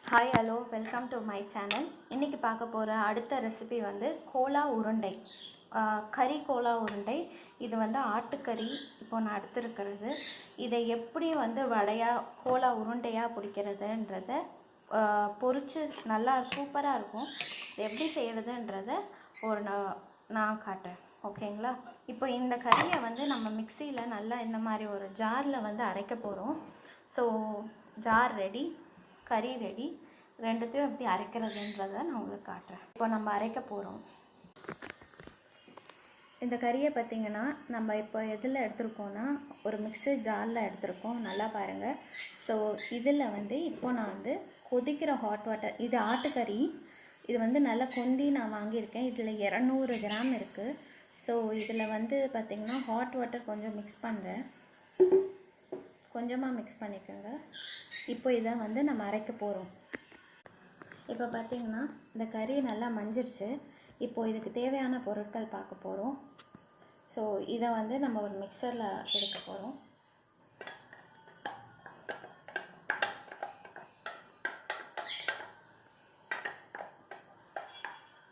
Hi hello welcome to my channel. இன்றைக்கி பார்க்க போகிற அடுத்த ரெசிபி வந்து கோலா உருண்டை, கறி கோலா உருண்டை. இது வந்து ஆட்டுக்கறி இப்போ நான் எடுத்துருக்கிறது. இதை எப்படி வந்து வடையாக கோலா உருண்டையாக பிடிக்கிறதுன்றத பொரித்து நல்லா சூப்பராக இருக்கும். எப்படி செய்கிறதுன்றத நான் காட்டுறேன், ஓகேங்களா? இப்போ இந்த கறியை வந்து நம்ம மிக்சியில் நல்லா இந்த மாதிரி ஒரு ஜாரில் வந்து அரைக்க போகிறோம். ஸோ ஜார் ரெடி, கறி ரெடி. ரெண்டுத்தையும் எப்படி அரைக்கிறதுன்றதை நான் உங்களுக்கு காட்டுறேன். இப்போ நம்ம அரைக்க போகிறோம். இந்த கறியை பார்த்திங்கன்னா நம்ம இப்போ எதில் எடுத்துருக்கோன்னா ஒரு மிக்ஸி ஜாரில் எடுத்துருக்கோம். நல்லா பாருங்கள். ஸோ இதில் வந்து இப்போ நான் வந்து கொதிக்கிற ஹாட் வாட்டர், இது ஆட்டுக்கறி, இது வந்து நல்லா கொந்தி நான் வாங்கியிருக்கேன். இதில் 200 கிராம் இருக்குது. ஸோ இதில் வந்து பார்த்திங்கன்னா ஹாட் வாட்டர் கொஞ்சம் மிக்ஸ் பண்ணுறேன். கொஞ்சமாக மிக்ஸ் பண்ணிக்கோங்க. இப்போ இதை வந்து நம்ம அரைக்க போகிறோம். இப்போ பார்த்திங்கன்னா இந்த கறி நல்லா மஞ்சிருச்சு. இப்போது இதுக்கு தேவையான பொருட்கள் பார்க்க போகிறோம். ஸோ இதை வந்து நம்ம ஒரு மிக்சரில் எடுக்க போகிறோம்.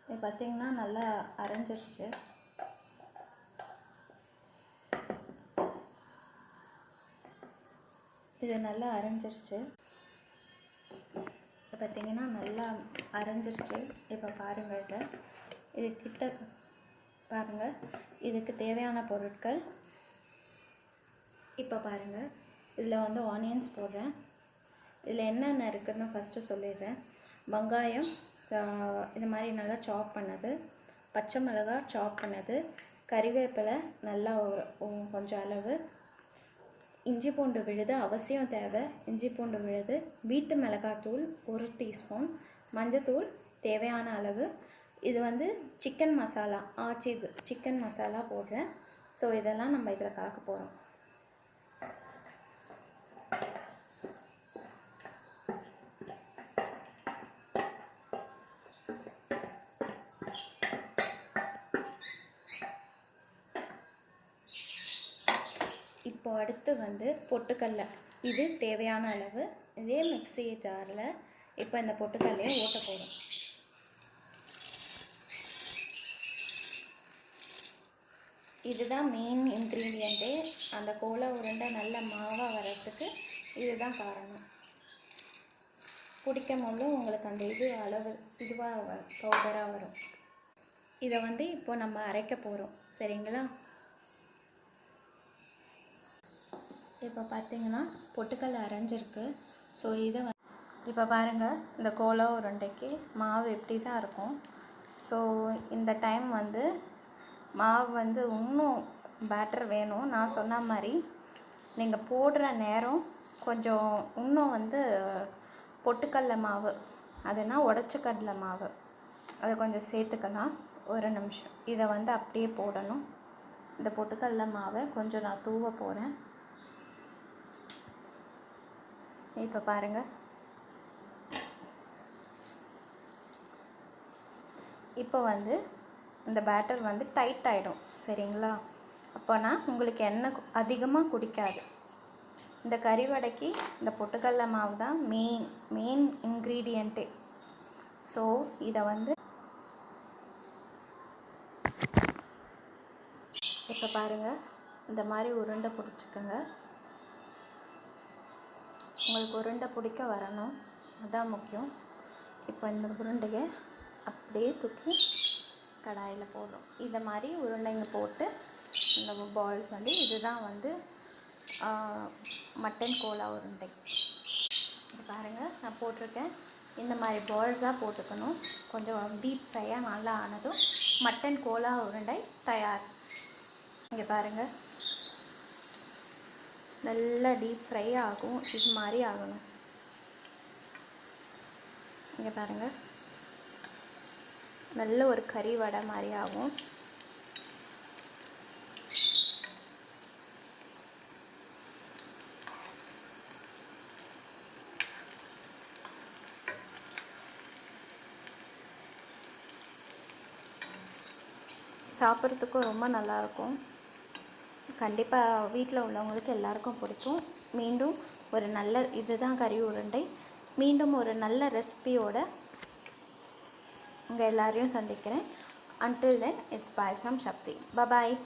இப்போ பார்த்திங்கன்னா நல்லா அரைஞ்சிருச்சு. இது நல்லா அரைஞ்சிருச்சு. பார்த்திங்கன்னா நல்லா அரைஞ்சிருச்சு. இப்போ பாருங்கள், இது கிட்ட பாருங்கள். இதுக்கு தேவையான பொருட்கள் இப்போ பாருங்கள். இதில் வந்து ஆனியன்ஸ் போடுறேன். இதில் என்னென்ன இருக்குதுன்னு ஃபஸ்ட்டு சொல்லிடுறேன். வெங்காயம் இது மாதிரி நல்லா சாப் பண்ணது, பச்சை மிளகாய் சாப் பண்ணது, கறிவேப்பிலை நல்லா கொஞ்சம் அளவு, இஞ்சி பூண்டு விழுது அவசியம் தேவை, இஞ்சி பூண்டு விழுது, வீட்டு மிளகாத்தூள் 1 டீஸ்பூன், மஞ்சத்தூள் தேவையான அளவு. இது வந்து சிக்கன் மசாலா, ஆச்சிது சிக்கன் மசாலா போடுறேன். ஸோ இதெல்லாம் நம்ம இதில் கலக்க போகிறோம். இப்போ அடுத்து வந்து பொட்டுக்கடலை, இது தேவையான அளவு. இதே மிக்ஸி ஜாரில் இப்போ இந்த பொட்டுக்கடலையை ஓட்ட போடும். இதுதான் மெயின் இன்க்ரீடியண்ட்டே. அந்த கோலா உருண்டை நல்ல மாவாக வர்றதுக்கு இதுதான் காரணம். பிடிக்கும் போது உங்களுக்கு அந்த அளவு இதுவாக பவுடராக வரும். இதை வந்து இப்போ நம்ம அரைக்க போகிறோம், சரிங்களா? இப்போ பார்த்திங்கன்னா பொட்டுக்கடலை அரைஞ்சிருக்கு. ஸோ இதை இப்போ பாருங்கள், இந்த கோலா உருண்டைக்கு மாவு எப்படி தான் இருக்கும். ஸோ இந்த டைம் வந்து மாவு வந்து இன்னும் பேட்டர் வேணும். நான் சொன்ன மாதிரி நீங்கள் போடுற நேரம் கொஞ்சம் இன்னும் வந்து பொட்டுக்கடலை மாவு, அதுனா உடச்ச கடலை மாவு, அதை கொஞ்சம் சேர்த்துக்கலாம். ஒரு நிமிஷம் இதை வந்து அப்படியே போடணும். இந்த பொட்டுக்கடலை மாவை கொஞ்சம் நான் தூவ போகிறேன். இப்போ பாருங்கள், இப்போ வந்து இந்த பேட்டர் வந்து டைட் ஆகிடும், சரிங்களா? அப்போனா உங்களுக்கு எண்ணெய் அதிகமாக குடிக்காது. இந்த கறி வடைக்கு இந்த பொட்டுக்கடலை மாவு தான் மெயின் இன்க்ரீடியண்ட்டே. ஸோ இதை வந்து இப்போ பாருங்கள், இந்த மாதிரி உருண்டை பிடிச்சிக்கோங்க. உங்களுக்கு உருண்டை பிடிக்க வரணும், அதுதான் முக்கியம். இப்போ இந்த உருண்டையை அப்படியே தூக்கி கடாயில் போடுறோம். இதை மாதிரி உருண்டைங்க போட்டு இந்த பால்ஸ் வந்து இதுதான் வந்து மட்டன் கோலா உருண்டை. இது பாருங்கள், நான் போட்டிருக்கேன். இந்த மாதிரி பால்ஸாக போட்டுக்கணும். கொஞ்சம் டீப் ஃப்ரையாக நல்லா ஆனதும் மட்டன் கோலா உருண்டை தயார். இங்கே பாருங்கள், நல்லா டீப் ஃப்ரை ஆகும். இது மாதிரி ஆகணும். இங்கே பாருங்கள், நல்ல ஒரு கறி வடை மாதிரி ஆகும். சாப்பிட்றதுக்கும் ரொம்ப நல்லாயிருக்கும். கண்டிப்பாக வீட்டில் உள்ளவங்களுக்கு எல்லாருக்கும் பிடிக்கும். மீண்டும் ஒரு நல்ல இதுதான் கறி உருண்டை. மீண்டும் ஒரு நல்ல ரெசிபியோட உங்கள் எல்லாரையும் சந்திக்கிறேன். Until then, it's bye from Shakti. Bye bye.